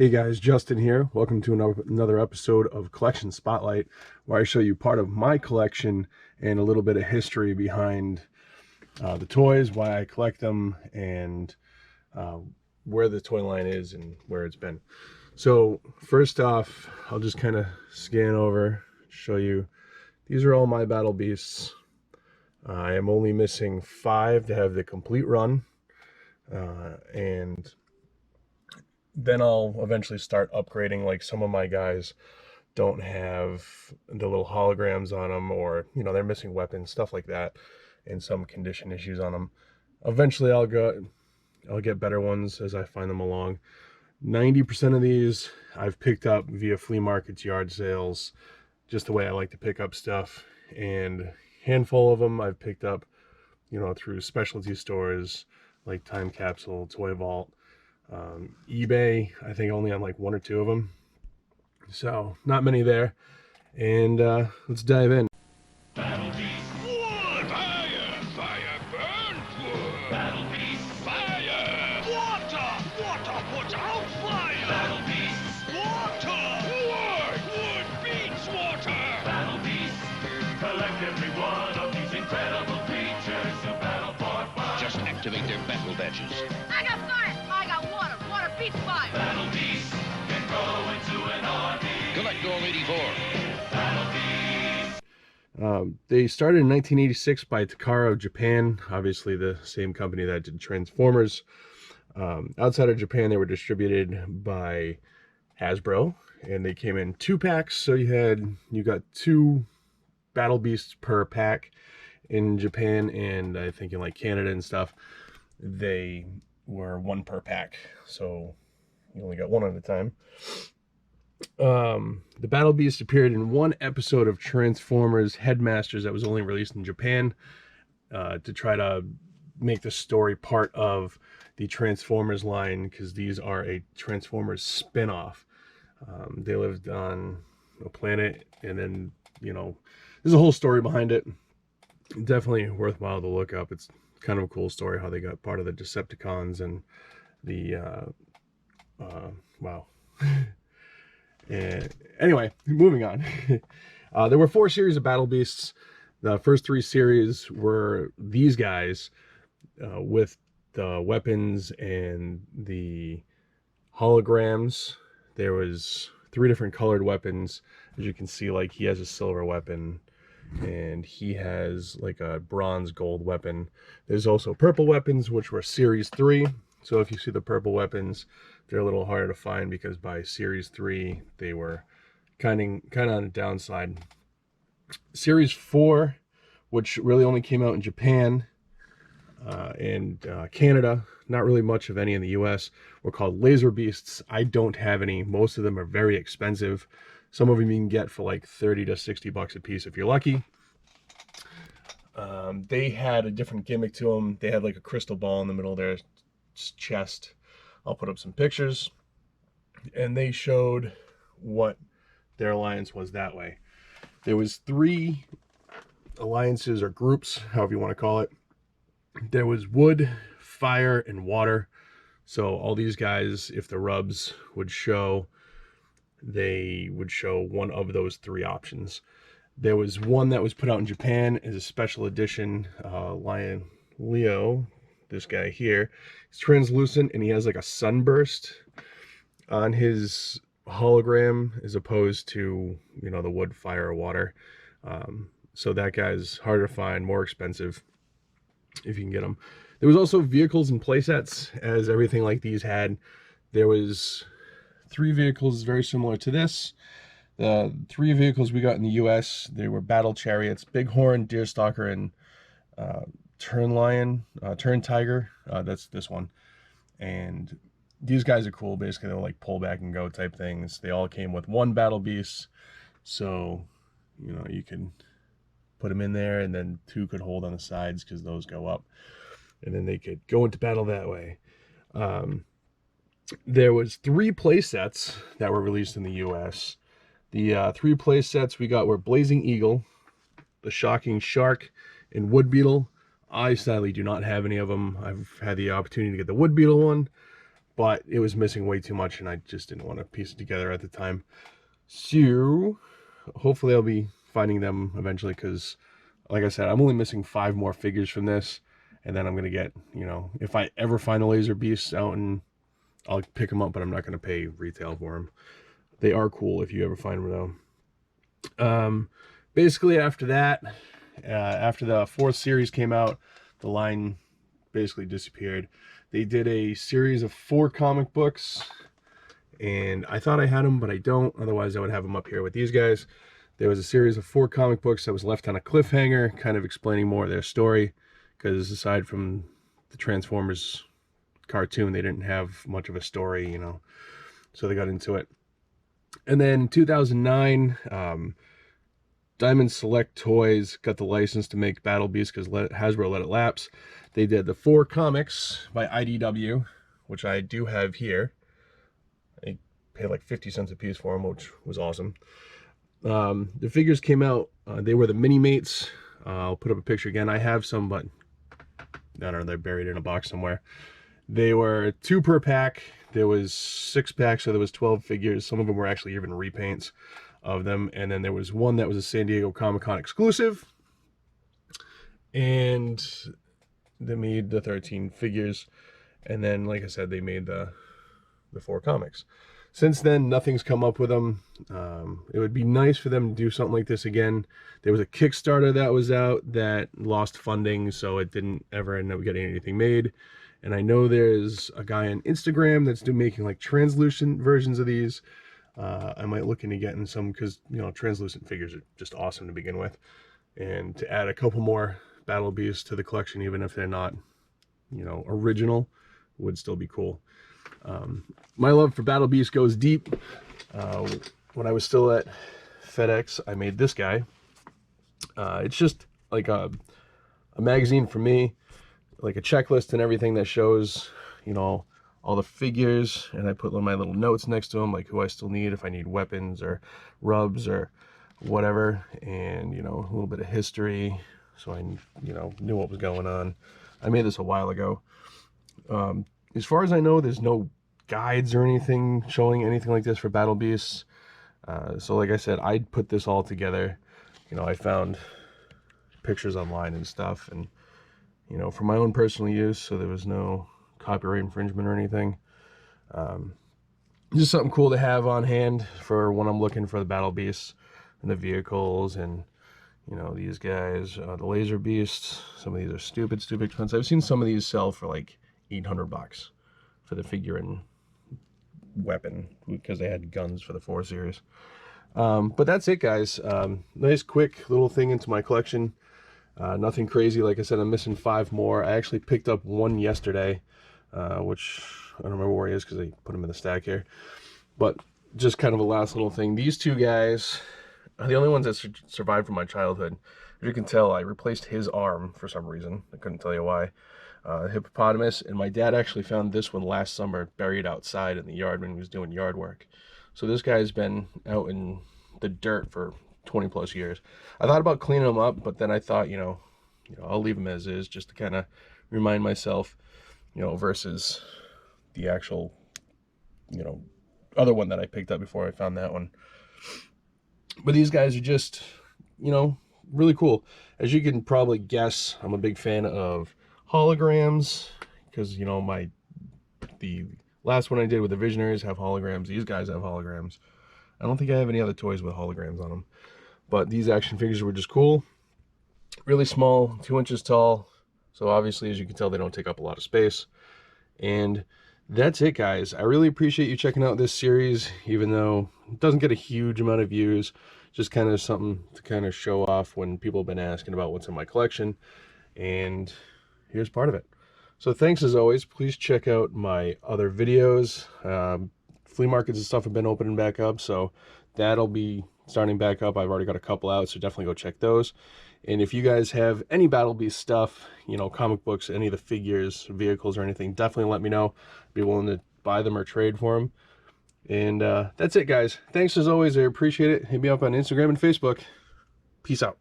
Hey guys, Justin here. Welcome to another episode of Collection Spotlight, where I show you part of my collection and a little bit of history behind the toys, why I collect them, and where the toy line is and where it's been. So first off, I'll just kind of scan over, show you. These are all my Battle Beasts. I am only missing 5 to have the complete run, and then I'll eventually start upgrading. Like, some of my guys don't have the little holograms on them, or they're missing weapons, stuff like that, and some condition issues on them. Eventually I'll get better ones as I find them along. 90% of these I've picked up via flea markets, yard sales, just the way I like to pick up stuff. And a handful of them I've picked up through specialty stores like Time Capsule, Toy Vault, eBay. I think only on like 1 or 2 of them, so not many there. And let's dive in. Battle Beast wood, fire, fire burns wood. Battle Beast fire, water, water puts out fire. Battle Beast water, wood beats water. Battle Beast, collect every one of these incredible creatures to battle for fire. Just activate their battle badges. I got fire! I got water! Water beats fire! Battle Beast can grow into an army. Collect all 84. Battle Beast. They started in 1986 by Takara of Japan, obviously the same company that did Transformers. Outside of Japan, they were distributed by Hasbro, and they came in 2-packs. So you got 2 Battle Beasts per pack. In Japan, and I think in like Canada and stuff, they were 1 per pack, so you only got 1 at a time. The Battle Beast appeared in 1 episode of Transformers Headmasters that was only released in Japan, to try to make the story part of the Transformers line, because these are a Transformers spin-off. They lived on a planet, and then there's a whole story behind it. Definitely worthwhile to look up. It's kind of a cool story how they got part of the Decepticons and the wow. Anyway, moving on. There were 4 series of Battle Beasts. The first 3 series were these guys, with the weapons and the holograms. There was 3 different colored weapons. As you can see, like, he has a silver weapon, and he has like a bronze gold weapon. There's also purple weapons, which were series 3. So if you see the purple weapons, they're a little harder to find, because by series 3 they were kind of on the downside. Series 4, which really only came out in Japan and Canada, not really much of any in the US, were called Laser Beasts. I don't have any. Most of them are very expensive. Some of them you can get for like 30 to 60 bucks a piece if you're lucky. They had a different gimmick to them. They had like a crystal ball in the middle of their chest. I'll put up some pictures. And they showed what their alliance was that way. There was 3 alliances, or groups, however you want to call it. There was wood, fire, and water. So all these guys, if the rubs would show, they would show one of those 3 options. There was one that was put out in Japan as a special edition. Lion Leo, this guy here, he's translucent, and he has like a sunburst on his hologram, as opposed to the wood, fire, or water. So that guy's harder to find, more expensive if you can get them. There was also vehicles and playsets, as everything like these had. There was 3 vehicles very similar to this. The 3 vehicles we got in the US, they were battle chariots: Bighorn, Deerstalker, and Turn Tiger. That's this one. And these guys are cool. Basically, they're like pull back and go type things. They all came with 1 Battle Beast, so you can put them in there, and then 2 could hold on the sides, because those go up, and then they could go into battle that way. There was 3 play sets that were released in the US. The 3 play sets we got were Blazing Eagle, the Shocking Shark, and Wood Beetle. I sadly do not have any of them. I've had the opportunity to get the Wood Beetle one, but it was missing way too much, and I just didn't want to piece it together at the time. So hopefully I'll be finding them eventually, because like I said, I'm only missing 5 more figures from this, and then I'm gonna get, you know, if I ever find a laser beast out, and I'll pick them up, but I'm not gonna pay retail for them. They are cool if you ever find them though. Basically after that, after the 4th series came out, the line basically disappeared. They did a series of 4 comic books, and I thought I had them, but I don't. Otherwise I would have them up here with these guys. There was a series of 4 comic books that was left on a cliffhanger, kind of explaining more of their story, because aside from the Transformers cartoon, they didn't have much of a story, you know, so they got into it. And then 2009, Diamond Select Toys got the license to make Battle Beast because Hasbro let it lapse. They did the 4 comics by IDW, which I do have here. I paid like 50 cents a piece for them, which was awesome. The figures came out, they were the Mini-Mates. I'll put up a picture again. I have some, but I don't know, they're buried in a box somewhere. They were 2 per pack. There was 6 packs, so there was 12 figures. Some of them were actually even repaints of them. And then there was one that was a San Diego Comic-Con exclusive. And they made the 13 figures. And then, like I said, they made the 4 comics. Since then, nothing's come up with them. It would be nice for them to do something like this again. There was a Kickstarter that was out that lost funding, so it didn't ever end up getting anything made. And I know there's a guy on Instagram that's making like translucent versions of these. I might look into getting some, because, you know, translucent figures are just awesome to begin with. And to add a couple more Battle Beasts to the collection, even if they're not, you know, original, would still be cool. My love for Battle Beast goes deep. When I was still at FedEx, I made this guy. It's just like a magazine for me, like a checklist and everything that shows, you know, all the figures, and I put my little notes next to them, like who I still need, if I need weapons or rubs or whatever, and, you know, a little bit of history, so I, you know, knew what was going on. I made this a while ago. As far as I know, there's no guides or anything showing anything like this for Battle Beasts. So like I said, I put this all together. You know, I found pictures online and stuff, and, you know, for my own personal use, so there was no copyright infringement or anything. Just something cool to have on hand for when I'm looking for the Battle Beasts and the vehicles, and, you know, these guys, the Laser Beasts. Some of these are stupid expensive. I've seen some of these sell for like $800 for the figure and weapon, because they had guns for the 4 series. But that's it, guys. Nice quick little thing into my collection. Nothing crazy. Like I said, I'm missing 5 more. I actually picked up one yesterday, which I don't remember where he is because I put him in the stack here. But just kind of a last little thing. These 2 guys are the only ones that survived from my childhood. As you can tell, I replaced his arm for some reason. I couldn't tell you why. Hippopotamus, and my dad actually found this one last summer buried outside in the yard when he was doing yard work. So this guy's been out in the dirt for 20 plus years. I thought about cleaning him up, but then I thought, you know, I'll leave him as is, just to kind of remind myself, you know, versus the actual, you know, other one that I picked up before I found that one. But these guys are just, you know, really cool. As you can probably guess, I'm a big fan of holograms, because, you know, the last one I did with the Visionaries have holograms. These guys have holograms. I don't think I have any other toys with holograms on them, but these action figures were just cool. Really small, 2 inches tall, so obviously, as you can tell, they don't take up a lot of space. And that's it, guys. I really appreciate you checking out this series, even though it doesn't get a huge amount of views. Just kind of something to kind of show off when people have been asking about what's in my collection, and here's part of it. So thanks as always. Please check out my other videos. Flea markets and stuff have been opening back up, so that'll be starting back up. I've already got a couple out, so definitely go check those. And if you guys have any Battle Beast stuff, you know, comic books, any of the figures, vehicles, or anything, definitely let me know. I'd be willing to buy them or trade for them. And that's it, guys. Thanks as always. I appreciate it. Hit me up on Instagram and Facebook. Peace out.